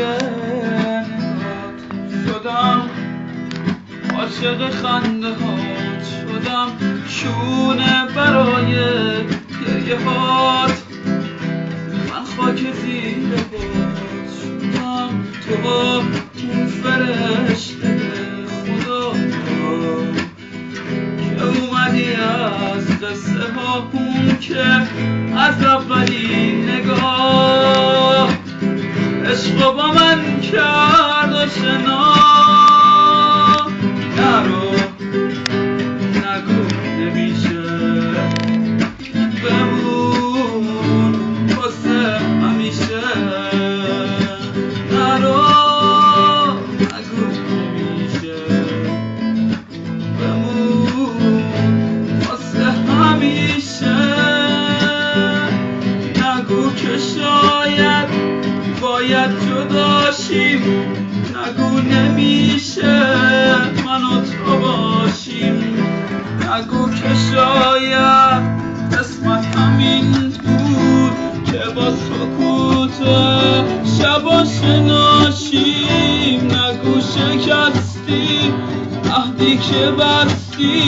نگات شدم، عاشق خنده هات شدم، شونه برای گریه هات. من خاک زیر پات شدم، تو اون فرشته خدا که اومدی از قصه ها، اون که از اولین نگاه عشق با من کرد آشنا. نرو نگو نمیشه، بمون واسه همیشه. نرو نگو نمیشه، بمون واسه همیشه. نگو که شاید باید جداشیم، نگو نمیشه من و تو باشیم. نگو که شاید قسمت همین بود که با سکوت شبا شناشیم. نگو شکستی عهدی که بستی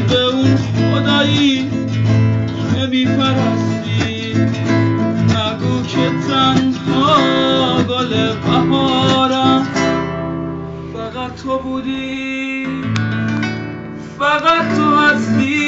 به اون خدایی نمیپرستی. نگو که تنها گل بهارم فقط تو بودی، فقط تو هستی.